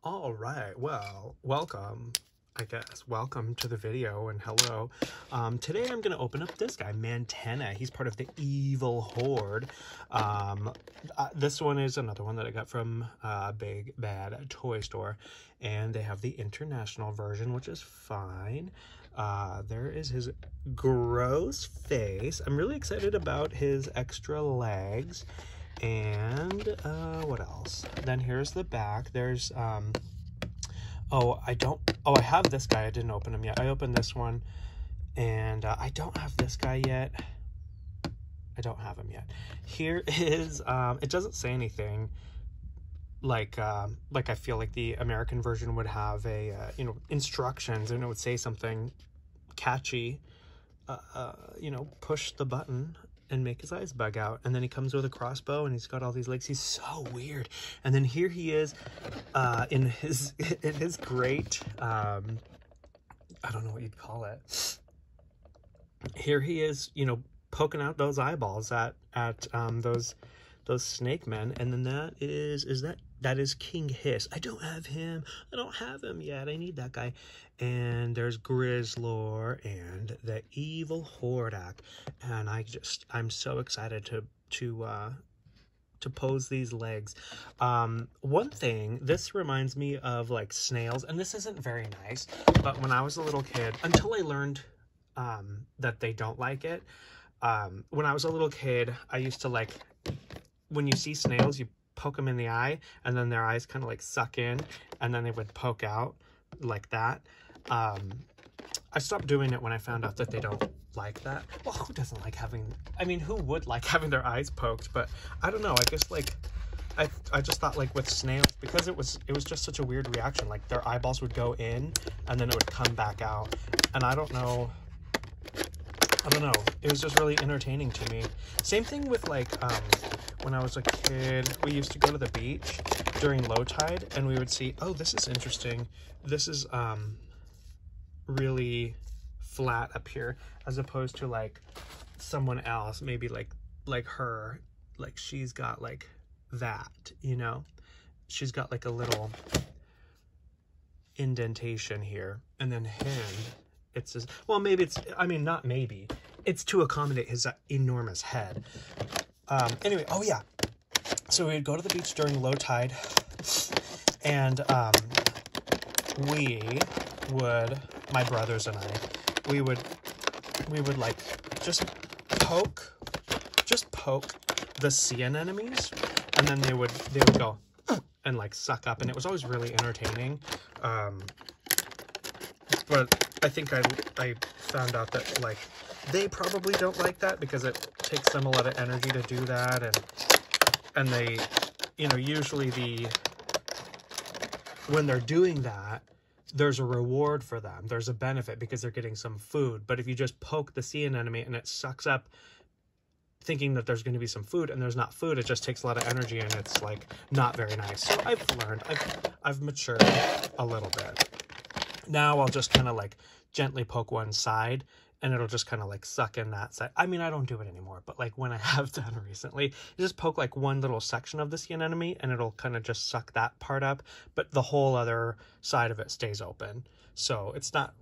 All right, well, welcome, I guess. Welcome to the video and hello. Today I'm going to open up this guy, Mantenna. He's part of the EVIL HORDE. This one is another one that I got from Big Bad Toy Store. And they have the international version, which is fine. There is his gross face. I'm really excited about his extra legs. And what else? Then here's the back. There's I have this guy. I didn't open him yet. I opened this one, and I don't have this guy yet. I don't have him yet. Here is it doesn't say anything like I feel like the American version would have a instructions, and it would say something catchy, push the button and make his eyes bug out. And then he comes with a crossbow and he's got all these legs. He's so weird. And then here he is in his great I don't know what you'd call it. Here he is, poking out those eyeballs at those snake men. And then that is King Hiss. I don't have him yet. I need that guy. And there's Grizzlor and the EVIL HORDE. And I'm so excited to pose these legs. One thing, this reminds me of like snails, and this isn't very nice, but when I was a little kid, until I learned that they don't like it, when I was a little kid, I used to like, when you see snails, you poke them in the eye, and then their eyes kind of like suck in, and then they would poke out like that. I stopped doing it when I found out that they don't like that. Well, who doesn't like who would like having their eyes poked? But I don't know, I guess like, I just thought like with snails, because it was just such a weird reaction, like their eyeballs would go in, and then it would come back out, and I don't know, it was just really entertaining to me. Same thing with like, when I was a kid, we used to go to the beach during low tide, and we would see, oh, this is interesting. This is really flat up here, as opposed to like someone else, maybe like her, like she's got like that, she's got like a little indentation here, and then him, it's just, well, maybe it's, not maybe, it's to accommodate his enormous head. Anyway, oh yeah, so we'd go to the beach during low tide, and my brothers and I, we would like just poke the sea anemones, and then they would go and like suck up, and it was always really entertaining. But I think I found out that like they probably don't like that, because it takes them a lot of energy to do that, and they, usually when they're doing that, there's a reward for them. There's a benefit because they're getting some food. But if you just poke the sea anemone and it sucks up thinking that there's going to be some food, and there's not food, it just takes a lot of energy, and it's like not very nice. So I've learned, I've matured a little bit. Now I'll just kind of like gently poke one side, and it'll just kind of like suck in that side. I don't do it anymore, but like when I have done recently, you just poke like one little section of the sea anemone, and it'll kind of just suck that part up, but the whole other side of it stays open. So it's not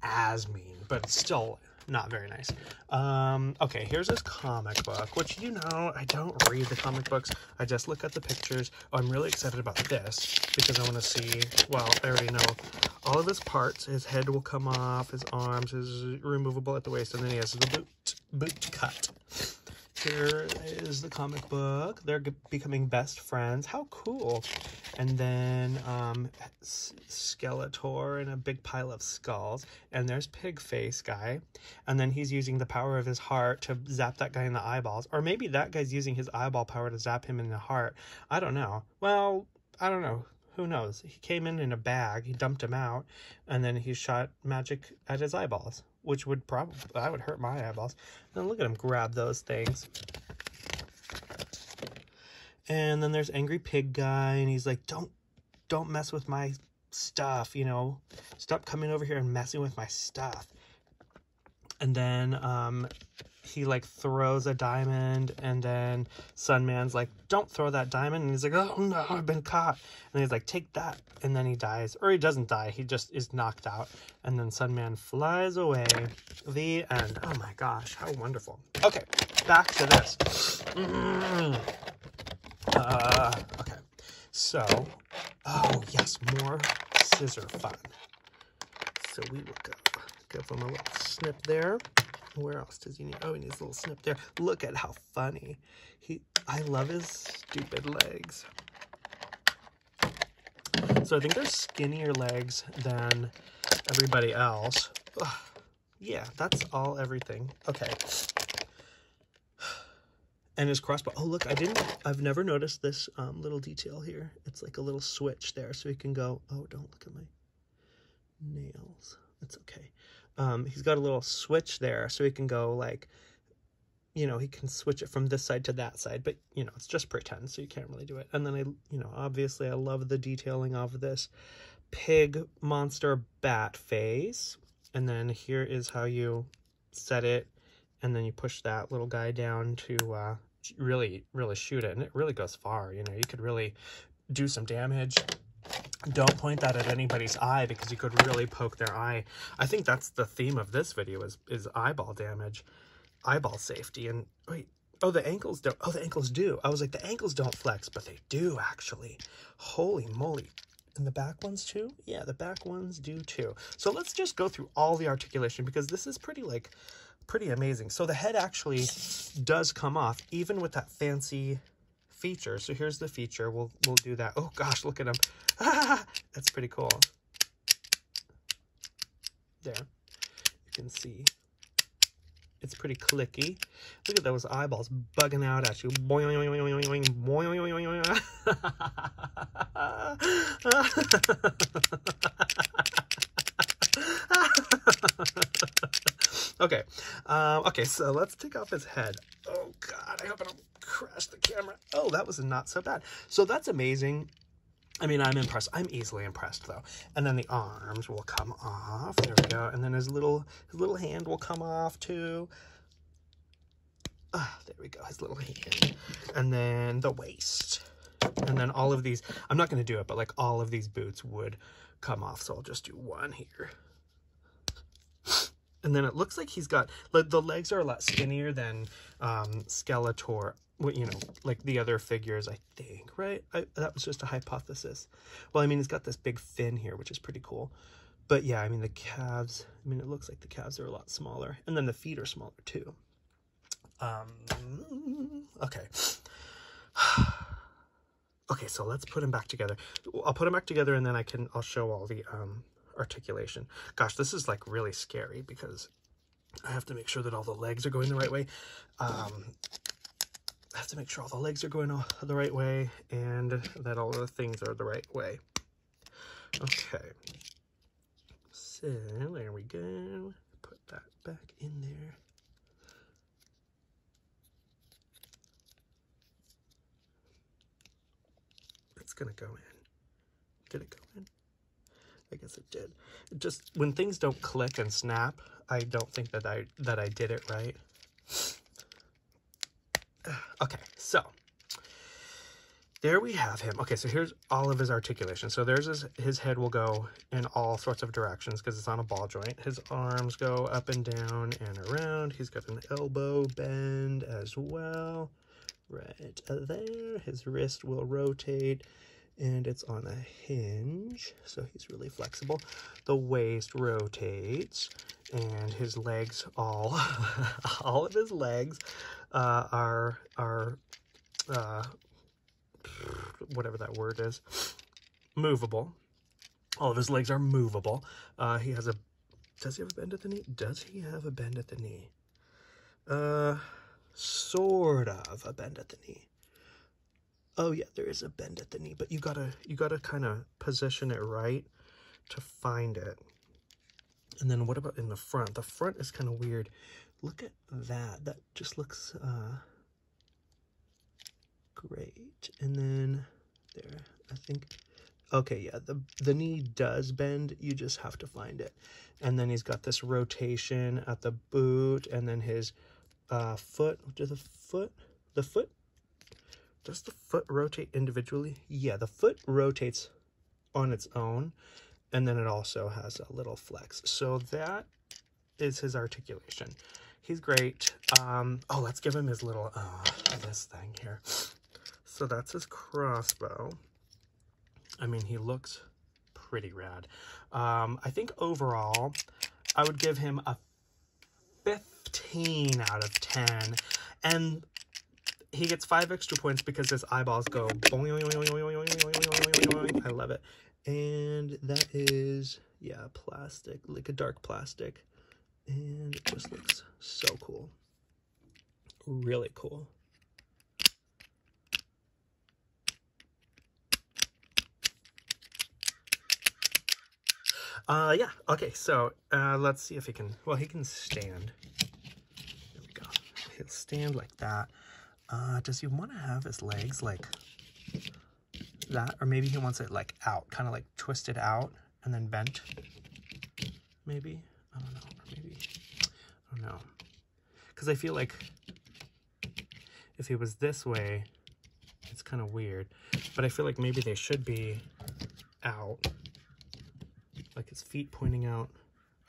as mean, but it's still not very nice. Okay, here's this comic book, which, I don't read the comic books. I just look at the pictures. Oh, I'm really excited about this, because I want to see, well, I already know all of his parts. His head will come off, his arms is removable at the waist, and then he has the boot cut. Here is the comic book. They're becoming best friends. How cool. And then Skeletor and a big pile of skulls. And there's Pig Face guy. And then he's using the power of his heart to zap that guy in the eyeballs. Or maybe that guy's using his eyeball power to zap him in the heart. I don't know. Well, I don't know. Who knows? He came in a bag. He dumped him out. And then he shot magic at his eyeballs, which would that would hurt my eyeballs. Then look at him grab those things. And then there's Angry Pig guy, and he's like, don't mess with my stuff, stop coming over here and messing with my stuff. And then he like throws a diamond, and then Sunman's like, don't throw that diamond, and he's like, oh no, I've been caught, and he's like, take that, and then he dies, or he doesn't die, he just is knocked out, and then Sunman flies away. The end. Oh my gosh, how wonderful. Okay, back to this. Okay, so, oh yes, more scissor fun. So we will go give him a little snip there. Where else does he need? Oh, he needs a little snip there. Look at how funny. I love his stupid legs. So I think they're skinnier legs than everybody else. Ugh. Yeah, that's all everything. Okay. And his crossbow. Oh, look, I've never noticed this little detail here. It's like a little switch there, so he can go, oh, don't look at my nails. It's okay. He's got a little switch there, so he can go like, you know, he can switch it from this side to that side, but you know, it's just pretend, so you can't really do it. And then you know, obviously I love the detailing of this pig monster bat face. And then here is how you set it, and then you push that little guy down to really shoot it, and it really goes far. You know, you could really do some damage. Don't point that at anybody's eye, because you could really poke their eye. I think that's the theme of this video is eyeball damage, eyeball safety. And wait, oh, the ankles don't. Oh, the ankles do. I was like, the ankles don't flex, but they do actually. Holy moly. And the back ones too? Yeah, the back ones do too. So let's just go through all the articulation, because this is pretty amazing. So the head actually does come off, even with that fancy feature. So here's the feature. We'll do that. Oh gosh, look at him. That's pretty cool. There, you can see it's pretty clicky. Look at those eyeballs bugging out at you. Okay. Okay, so let's take off his head. Oh god, I hope I don't crash the camera. Oh, that was not so bad. So that's amazing. I mean, I'm impressed. I'm easily impressed, though. And then the arms will come off. There we go. And then his little hand will come off, too. There we go. His little hand. And then the waist. And then all of these. I'm not going to do it, but, like, all of these boots would come off. So I'll just do one here. And then it looks like he's got... The legs are a lot skinnier than Skeletor. You know, like the other figures, I think, right? That was just a hypothesis. Well, I mean, he's got this big fin here, which is pretty cool. But yeah, I mean, the calves, I mean, it looks like the calves are a lot smaller. And then the feet are smaller too. Okay. Okay, so let's put him back together. I'll put him back together, and then I'll show all the articulation. Gosh, this is like really scary, because I have to make sure that all the legs are going the right way. I have to make sure all the legs are going the right way, and that all the things are the right way. Okay. So, there we go. Put that back in there. It's gonna go in. Did it go in? I guess it did. It just, when things don't click and snap, I don't think that I did it right. Okay, so there we have him. Okay, so here's all of his articulation. So there's his head will go in all sorts of directions because it's on a ball joint. His arms go up and down and around. He's got an elbow bend as well. Right there. His wrist will rotate, and it's on a hinge, so he's really flexible. The waist rotates, and his legs all of his legs are whatever that word is, movable. All of his legs are movable. He has a, does he have a bend at the knee? Does he have a bend at the knee? Sort of a bend at the knee. Oh yeah, there is a bend at the knee, but you gotta kind of position it right to find it. And then what about in the front? The front is kind of weird. Look at that. That just looks great. And then there, I think. Okay, yeah, the knee does bend. You just have to find it. And then he's got this rotation at the boot, and then his foot. Does the foot rotate individually? Yeah, the foot rotates on its own, and then it also has a little flex. So that is his articulation. He's great. Oh, let's give him his little this thing here. So that's his crossbow. I mean, he looks pretty rad. I think overall I would give him a 15 out of 10, and he gets 5 extra points because his eyeballs go boing. I love it. And that is, yeah, plastic, like a dark plastic, and it just looks so cool. Really cool. Yeah, okay, so let's see if he can, well, he can stand. There we go. He'll stand like that. Does he want to have his legs like that? Or maybe he wants it like out, kind of like twisted out and then bent. Maybe? I don't know. Maybe. I don't know. Because I feel like if he was this way, it's kind of weird. But I feel like maybe they should be out. Like his feet pointing out.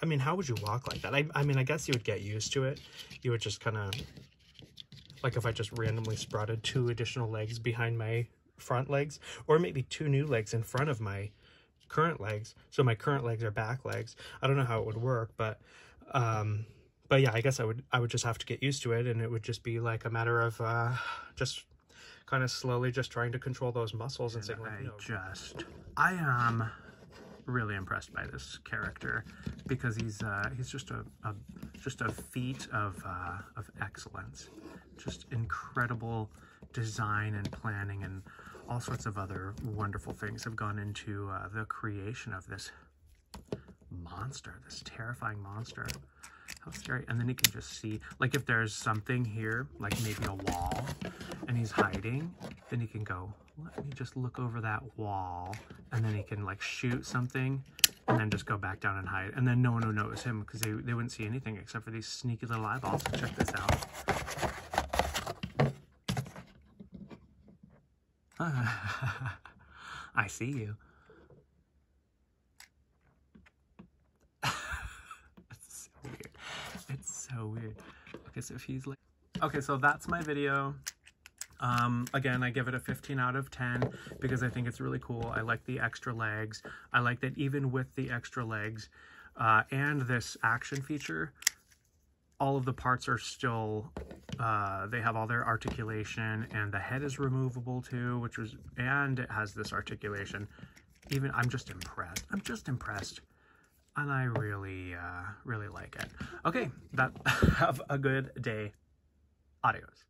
I mean, how would you walk like that? I mean, I guess you would get used to it. You would just kind of, like if I just randomly sprouted 2 additional legs behind my front legs, or maybe 2 new legs in front of my current legs. So my current legs are back legs. I don't know how it would work, but yeah, I guess I would just have to get used to it, and it would just be like a matter of just kind of slowly just trying to control those muscles and saying, like, I am really impressed by this character because he's just a feat of excellence. Just incredible design and planning, and all sorts of other wonderful things have gone into the creation of this monster, this terrifying monster. How scary. And then you can just see, like, if there's something here, like maybe a wall, and he's hiding, then you can go, let me just look over that wall, and then he can like shoot something and then just go back down and hide, and then no one would notice him because they wouldn't see anything except for these sneaky little eyeballs. Check this out. I see you. It's so weird. It's so weird. Okay, so if he's like, okay, so that's my video. Again, I give it a 15 out of 10 because I think it's really cool. I like the extra legs. I like that even with the extra legs and this action feature, all of the parts are still, they have all their articulation, and the head is removable too, and it has this articulation. Even, I'm just impressed. I'm just impressed. And I really, really like it. Okay, have a good day. Adios.